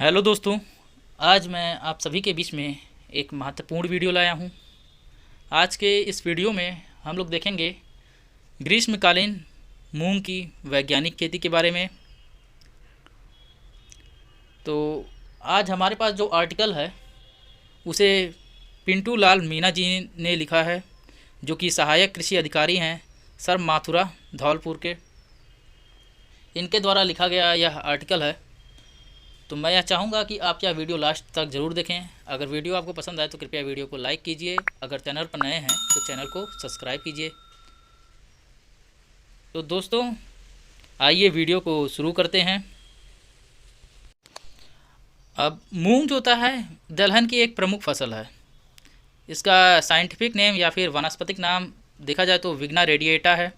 Hello दोस्तों, आज मैं आप सभी के बीच में एक महत्वपूर्ण वीडियो लाया हूं। आज के इस वीडियो में हम लोग देखेंगे ग्रीष्मकालीन मूंग की वैज्ञानिक खेती के बारे में। तो आज हमारे पास जो आर्टिकल है उसे पिंटू लाल मीना जी ने लिखा है, जो कि सहायक कृषि अधिकारी हैं सर माथुरा धौलपुर के। इनके द्वारा लिखा गया यह आर्टिकल है। तो मैं यह चाहूँगा कि आप यह वीडियो लास्ट तक ज़रूर देखें। अगर वीडियो आपको पसंद आए तो कृपया वीडियो को लाइक कीजिए। अगर चैनल पर नए हैं तो चैनल को सब्सक्राइब कीजिए। तो दोस्तों, आइए वीडियो को शुरू करते हैं। अब मूंग जो होता है दलहन की एक प्रमुख फसल है। इसका साइंटिफिक नेम या फिर वनस्पतिक नाम देखा जाए तो विग्ना रेडिएटा है,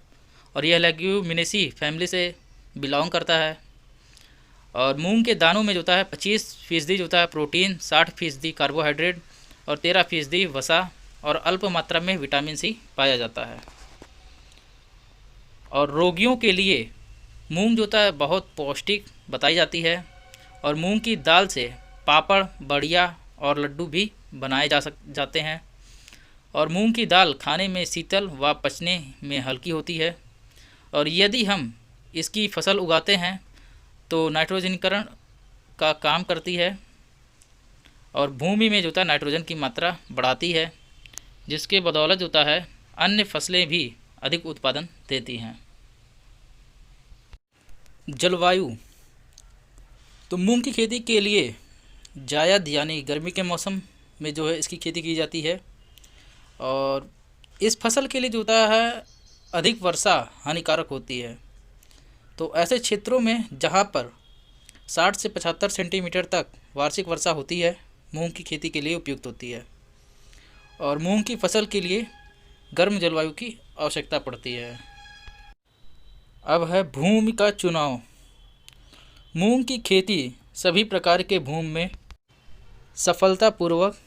और यह लेग्यूमिनेसी फैमिली से बिलोंग करता है। और मूंग के दानों में जो होता है 25% जो होता है प्रोटीन, 60% कार्बोहाइड्रेट और 13% वसा और अल्प मात्रा में विटामिन सी पाया जाता है। और रोगियों के लिए मूंग जो होता है बहुत पौष्टिक बताई जाती है। और मूंग की दाल से पापड़, बड़िया और लड्डू भी बनाए जाते हैं। और मूंग की दाल खाने में शीतल व पचने में हल्की होती है। और यदि हम इसकी फसल उगाते हैं तो नाइट्रोजनीकरण का काम करती है और भूमि में जो होता है नाइट्रोजन की मात्रा बढ़ाती है, जिसके बदौलत जो होता है अन्य फसलें भी अधिक उत्पादन देती हैं। जलवायु, तो मूंग की खेती के लिए जायद यानी गर्मी के मौसम में जो है इसकी खेती की जाती है। और इस फसल के लिए जो होता है अधिक वर्षा हानिकारक होती है। तो ऐसे क्षेत्रों में जहाँ पर 60 से 75 सेंटीमीटर तक वार्षिक वर्षा होती है मूंग की खेती के लिए उपयुक्त होती है। और मूंग की फसल के लिए गर्म जलवायु की आवश्यकता पड़ती है। अब है भूमि का चुनाव। मूंग की खेती सभी प्रकार के भूमि में सफलतापूर्वक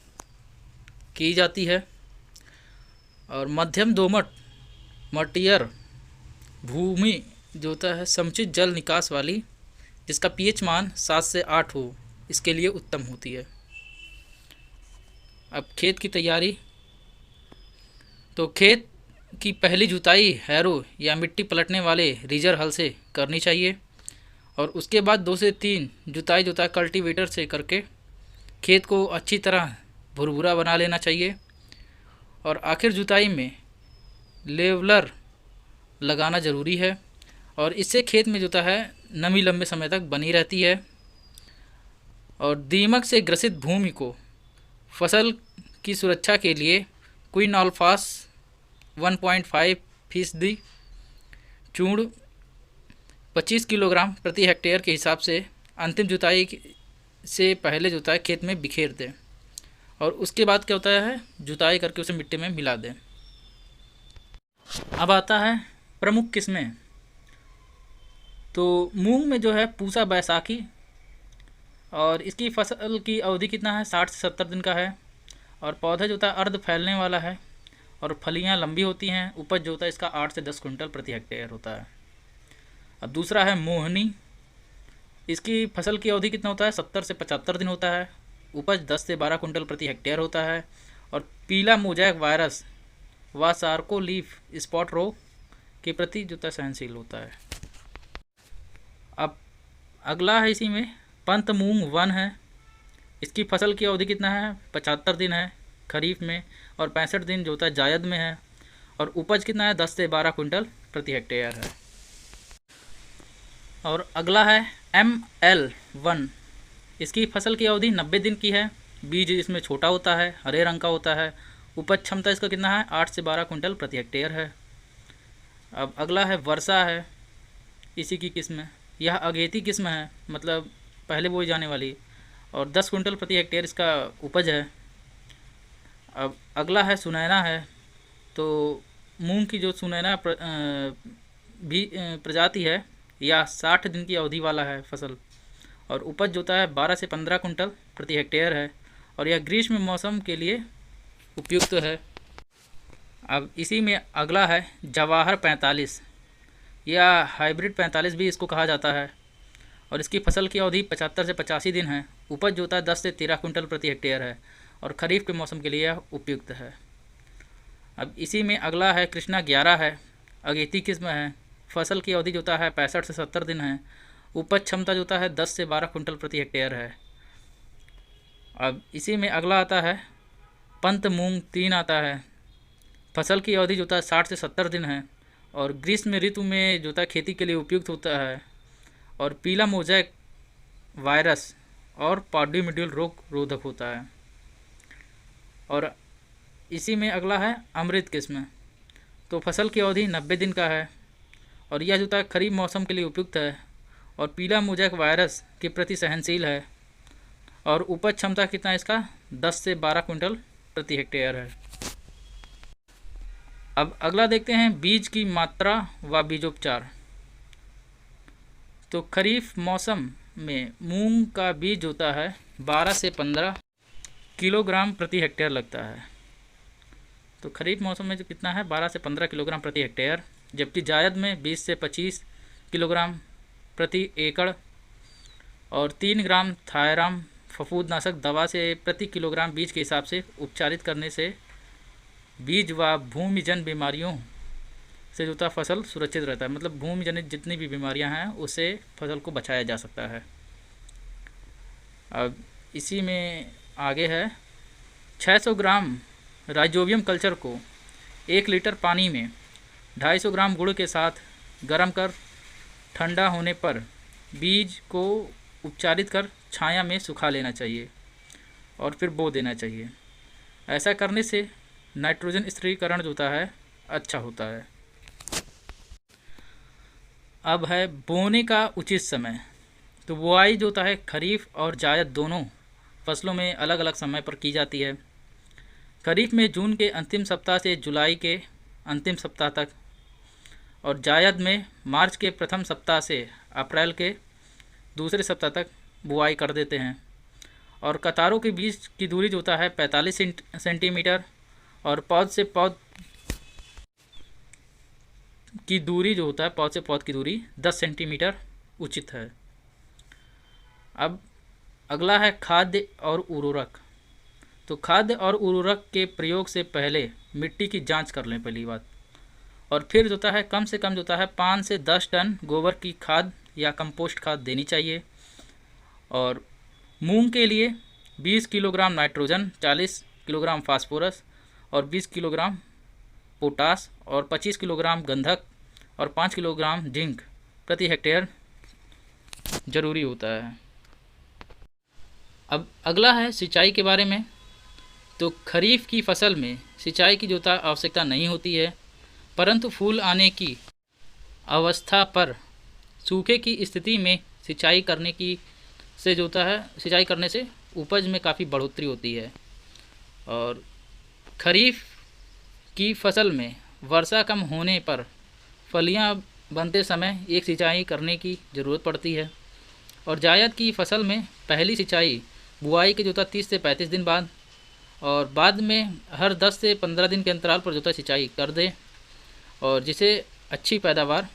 की जाती है। और मध्यम दोमट मटियर भूमि जो होता है समुचित जल निकास वाली, जिसका पीएच मान 7 से 8 हो, इसके लिए उत्तम होती है। अब खेत की तैयारी, तो खेत की पहली जुताई हैरो या मिट्टी पलटने वाले रीजर हल से करनी चाहिए। और उसके बाद 2 से 3 जुताई कल्टीवेटर से करके खेत को अच्छी तरह भुरभुरा बना लेना चाहिए। और आखिर जुताई में लेवलर लगाना ज़रूरी है, और इससे खेत में जो होता है नमी लंबे समय तक बनी रहती है। और दीमक से ग्रसित भूमि को फसल की सुरक्षा के लिए क्विनोलोफास 1.5% चूर्ण 25 किलोग्राम प्रति हेक्टेयर के हिसाब से अंतिम जुताई से पहले जो होता है खेत में बिखेर दें। और उसके बाद क्या होता है जुताई करके उसे मिट्टी में मिला दें। अब आता है प्रमुख किस्में। तो मूंग में जो है पूसा बैसाखी, और इसकी फसल की अवधि कितना है 60 से 70 दिन का है। और पौधा जो होता है अर्ध फैलने वाला है, और फलियां लंबी होती हैं। उपज जो होता है इसका 8 से 10 कुंटल प्रति हेक्टेयर होता है। अब दूसरा है मोहनी। इसकी फसल की अवधि कितना होता है 70 से 75 दिन होता है। उपज 10 से 12 कुंटल प्रति हेक्टेयर होता है। और पीला मोजैक वायरस व सार्को लीफ स्पॉट रोग के प्रति जो होता है सहनशील होता है। अब अगला है इसी में पंत मूंग 1 है। इसकी फसल की अवधि कितना है 75 दिन है खरीफ में, और 65 दिन जो होता है जायद में है। और उपज कितना है 10 से 12 कुंटल प्रति हेक्टेयर है। और अगला है ML1। इसकी फसल की अवधि 90 दिन की है। बीज इसमें छोटा होता है, हरे रंग का होता है। उपज क्षमता इसका कितना है 8 से 12 कुंटल प्रति हेक्टेयर है। अब अगला है वर्षा है। इसी की किस्म है, यह अगेती किस्म है, मतलब पहले बोई जाने वाली, और 10 कुंटल प्रति हेक्टेयर इसका उपज है। अब अगला है सुनैना है। तो मूंग की जो सुनैना भी प्रजाति है, यह 60 दिन की अवधि वाला है फसल, और उपज जो होता है 12 से 15 कुंटल प्रति हेक्टेयर है। और यह ग्रीष्म मौसम के लिए उपयुक्त है। अब इसी में अगला है जवाहर 45 या हाइब्रिड 45 भी इसको कहा जाता है। और इसकी फसल की अवधि 75 से 85 दिन है। उपज जो होता है 10 से 13 कुंटल प्रति हेक्टेयर है और खरीफ के मौसम के लिए यह उपयुक्त है। अब इसी में अगला है कृष्णा 11 है, अगेती किस्म है। फसल की अवधि जो होता है 65 से 70 दिन है। उपज क्षमता जो होता है 10 से 12 कुंटल प्रति हेक्टेयर है। अब इसी में अगला आता है पंत मूंग 3 आता है। फसल की अवधि जो होता है 60 से 70 दिन है और ग्रीष्म ऋतु में जो होता है खेती के लिए उपयुक्त होता है और पीला मोजैक वायरस और पाउडरी मिड्यूल रोग रोधक होता है। और इसी में अगला है अमृत किस्म। तो फसल की अवधि 90 दिन का है और यह जो होता है खरीफ मौसम के लिए उपयुक्त है और पीला मोजैक वायरस के प्रति सहनशील है और उपज क्षमता कितना है इसका 10 से 12 कुंटल प्रति हेक्टेयर है। अब अगला देखते हैं बीज की मात्रा व बीजोपचार। तो खरीफ मौसम में मूंग का बीज होता है 12 से 15 किलोग्राम प्रति हेक्टेयर लगता है। तो खरीफ मौसम में जो कितना है 12 से 15 किलोग्राम प्रति हेक्टेयर, जबकि जायद में 20 से 25 किलोग्राम प्रति एकड़ और 3 ग्राम थायराम फफूंदनाशक दवा से प्रति किलोग्राम बीज के हिसाब से उपचारित करने से बीज व भूमिजन्य बीमारियों से जो फसल सुरक्षित रहता है। मतलब भूमिजनित जितनी भी बीमारियां हैं उससे फसल को बचाया जा सकता है। अब इसी में आगे है 600 ग्राम राइजोबियम कल्चर को 1 लीटर पानी में 250 ग्राम गुड़ के साथ गर्म कर ठंडा होने पर बीज को उपचारित कर छाया में सुखा लेना चाहिए और फिर बो देना चाहिए। ऐसा करने से नाइट्रोजन स्थिरीकरण जो होता है अच्छा होता है। अब है बोने का उचित समय। तो बुआई जो होता है खरीफ और जायद दोनों फसलों में अलग अलग समय पर की जाती है। खरीफ में जून के अंतिम सप्ताह से जुलाई के अंतिम सप्ताह तक और जायद में मार्च के प्रथम सप्ताह से अप्रैल के दूसरे सप्ताह तक बुआई कर देते हैं। और कतारों के बीच की दूरी जो होता है 45 सेंटीमीटर और पौध से पौध की दूरी जो होता है पौध से पौध की दूरी 10 सेंटीमीटर उचित है। अब अगला है खाद्य और उर्वरक। तो खाद्य और उर्वरक के प्रयोग से पहले मिट्टी की जांच कर लें पहली बात, और फिर जो होता है कम से कम जो होता है 5 से 10 टन गोबर की खाद या कंपोस्ट खाद देनी चाहिए। और मूंग के लिए 20 किलोग्राम नाइट्रोजन, 40 किलोग्राम फास्फोरस और 20 किलोग्राम पोटास और 25 किलोग्राम गंधक और 5 किलोग्राम जिंक प्रति हेक्टेयर जरूरी होता है। अब अगला है सिंचाई के बारे में। तो खरीफ की फसल में सिंचाई की जो होता है आवश्यकता नहीं होती है, परंतु फूल आने की अवस्था पर सूखे की स्थिति में सिंचाई करने की से जो होता है सिंचाई करने से उपज में काफ़ी बढ़ोतरी होती है। और खरीफ की फसल में वर्षा कम होने पर फलियां बनते समय एक सिंचाई करने की ज़रूरत पड़ती है। और जायद की फसल में पहली सिंचाई बुआई के जो होता 30 से 35 दिन बाद और बाद में हर 10 से 15 दिन के अंतराल पर जो होता सिंचाई कर दें और जिसे अच्छी पैदावार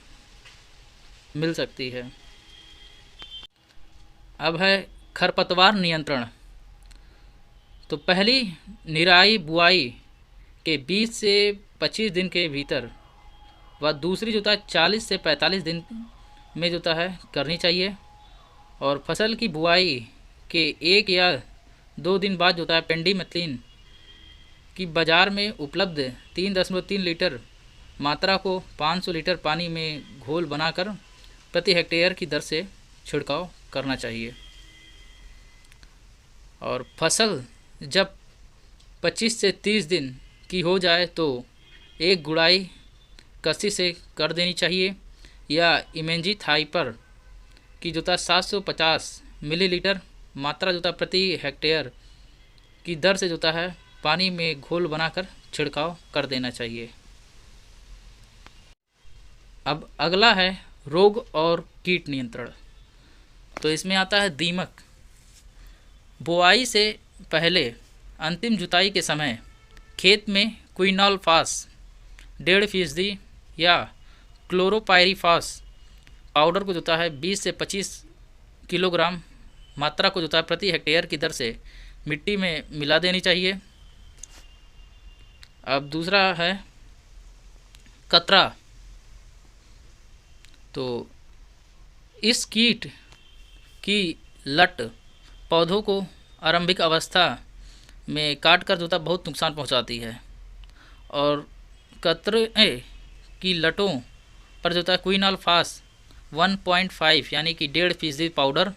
मिल सकती है। अब है खरपतवार नियंत्रण। तो पहली निराई बुआई के 20 से 25 दिन के भीतर व दूसरी जो होता है 40 से 45 दिन में जो होता है करनी चाहिए। और फसल की बुआई के 1 या 2 दिन बाद जो होता है पेंडिमेथलिन की बाज़ार में उपलब्ध 3.3 लीटर मात्रा को 500 लीटर पानी में घोल बनाकर प्रति हेक्टेयर की दर से छिड़काव करना चाहिए। और फसल जब 25 से 30 दिन की हो जाए तो एक गुड़ाई कसी से कर देनी चाहिए या इमेंजी थाइपर की जो था 750 मिलीलीटर मात्रा जो था प्रति हेक्टेयर की दर से जो है पानी में घोल बनाकर छिड़काव कर देना चाहिए। अब अगला है रोग और कीट नियंत्रण। तो इसमें आता है दीमक। बुआई से पहले अंतिम जुताई के समय खेत में क्विनोलफास 1.5% या क्लोरोपाइरीफास पाउडर को जो है 20 से 25 किलोग्राम मात्रा को जो है प्रति हेक्टेयर की दर से मिट्टी में मिला देनी चाहिए। अब दूसरा है कतरा। तो इस कीट की लट पौधों को आरंभिक अवस्था में काट कर जो है बहुत नुकसान पहुंचाती है, और कतरे की लटों पर जो है क्विनोल फास 1.5 यानी कि 1.5% पाउडर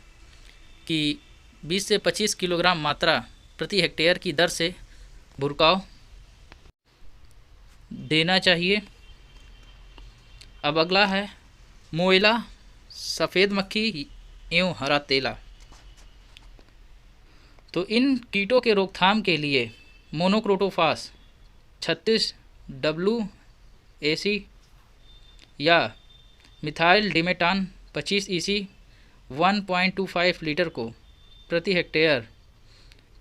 की 20 से 25 किलोग्राम मात्रा प्रति हेक्टेयर की दर से भुरकाव देना चाहिए। अब अगला है मोएला, सफ़ेद मक्खी एवं हरा तेला। तो इन कीटों के रोकथाम के लिए मोनोक्रोटोफास 36 WAC या मिथाइल डिमेटान 25 EC 1.25 लीटर को प्रति हेक्टेयर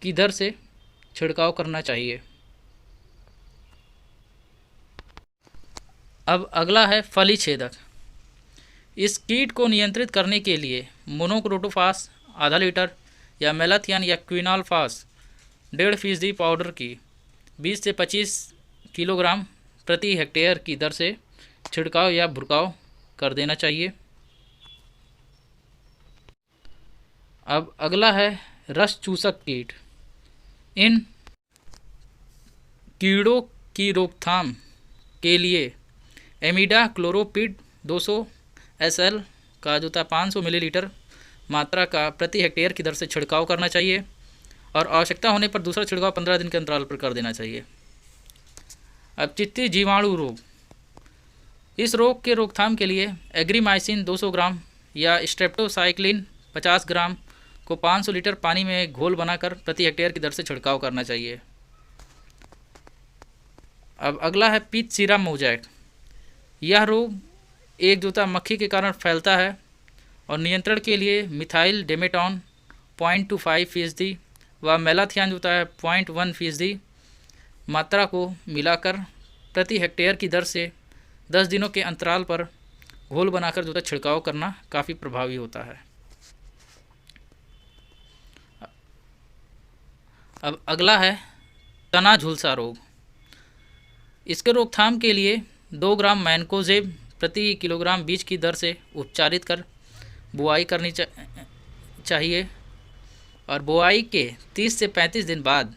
की दर से छिड़काव करना चाहिए। अब अगला है फली छेदक। इस कीट को नियंत्रित करने के लिए मोनोक्रोटोफास आधा लीटर या मेलाथियन या क्विनोल फास 1.5% पाउडर की 20 से 25 किलोग्राम प्रति हेक्टेयर की दर से छिड़काव या भुरकाव कर देना चाहिए। अब अगला है रस चूसक कीट। इन कीड़ों की रोकथाम के लिए एमिडा क्लोरोपिड 200 SL का जो था 500 मिलीलीटर मात्रा का प्रति हेक्टेयर की दर से छिड़काव करना चाहिए, और आवश्यकता होने पर दूसरा छिड़काव 15 दिन के अंतराल पर कर देना चाहिए। अब चित्ती जीवाणु रोग। इस रोग के रोकथाम के लिए एग्रीमाइसिन 200 ग्राम या स्ट्रेप्टोसाइक्लिन 50 ग्राम को 500 लीटर पानी में घोल बनाकर प्रति हेक्टेयर की दर से छिड़काव करना चाहिए। अब अगला है पीतसीरा मोजैक। यह रोग एक जोता मक्खी के कारण फैलता है, और नियंत्रण के लिए मिथाइल डेमेटॉन 0.25% व मेलाथियन जोता है 0.1% मात्रा को मिलाकर प्रति हेक्टेयर की दर से 10 दिनों के अंतराल पर घोल बनाकर जो है छिड़काव करना काफ़ी प्रभावी होता है। अब अगला है तना झुलसा रोग। इसके रोकथाम के लिए 2 ग्राम मैनकोजेब प्रति किलोग्राम बीज की दर से उपचारित कर बुआई करनी चाहिए, और बुआई के 30 से 35 दिन बाद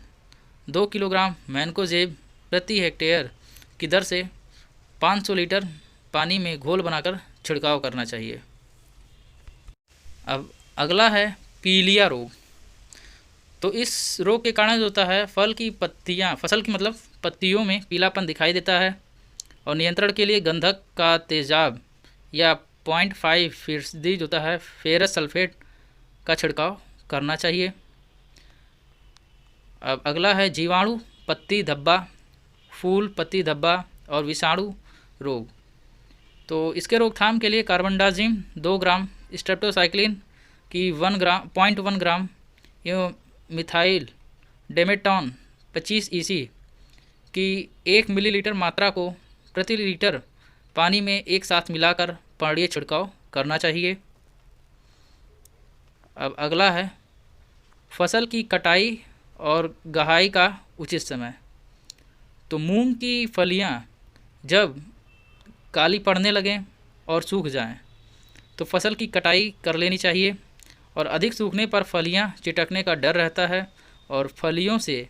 2 किलोग्राम मैनकोजेब प्रति हेक्टेयर की दर से 500 लीटर पानी में घोल बनाकर छिड़काव करना चाहिए। अब अगला है पीलिया रोग। तो इस रोग के कारण जो होता है फसल की मतलब पत्तियों में पीलापन दिखाई देता है, और नियंत्रण के लिए गंधक का तेजाब या 0.5% जो होता है फेरस सल्फेट का छिड़काव करना चाहिए। अब अगला है जीवाणु पत्ती धब्बा, फूल पत्ती धब्बा और विषाणु रोग। तो इसके रोकथाम के लिए कार्बनडाजिम 2 ग्राम, स्ट्रेप्टोसाइक्लिन की 0.1 ग्राम एवं मिथाइल डेमेटॉन 25 EC की 1 मिलीलीटर मात्रा को प्रति लीटर पानी में एक साथ मिलाकर पर्णीय छिड़काव करना चाहिए। अब अगला है फसल की कटाई और गहाई का उचित समय। तो मूंग की फलियां जब काली पड़ने लगें और सूख जाएं तो फसल की कटाई कर लेनी चाहिए, और अधिक सूखने पर फलियां चिटकने का डर रहता है, और फलियों से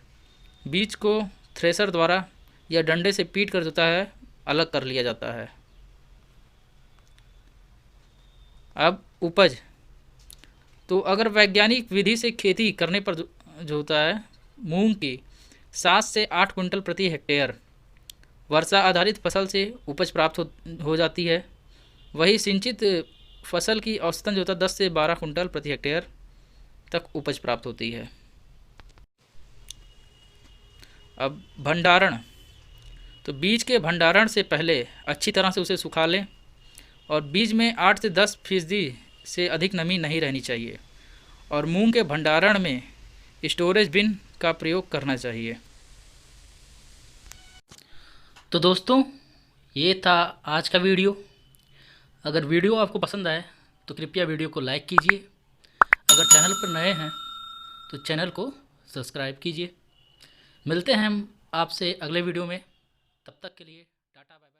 बीज को थ्रेशर द्वारा या डंडे से पीट कर देता है अलग कर लिया जाता है। अब उपज। तो अगर वैज्ञानिक विधि से खेती करने पर जो होता है मूंग की 7 से 8 कुंटल प्रति हेक्टेयर वर्षा आधारित फसल से उपज प्राप्त हो जाती है। वही सिंचित फसल की औसतन जो होता है 10 से 12 कुंटल प्रति हेक्टेयर तक उपज प्राप्त होती है। अब भंडारण। तो बीज के भंडारण से पहले अच्छी तरह से उसे सुखा लें, और बीज में 8 से 10% से अधिक नमी नहीं रहनी चाहिए, और मूंग के भंडारण में स्टोरेज बिन का प्रयोग करना चाहिए। तो दोस्तों ये था आज का वीडियो। अगर वीडियो आपको पसंद आए तो कृपया वीडियो को लाइक कीजिए। अगर चैनल पर नए हैं तो चैनल को सब्सक्राइब कीजिए। मिलते हैं हम आपसे अगले वीडियो में, तब तक के लिए टाटा बाय बाय।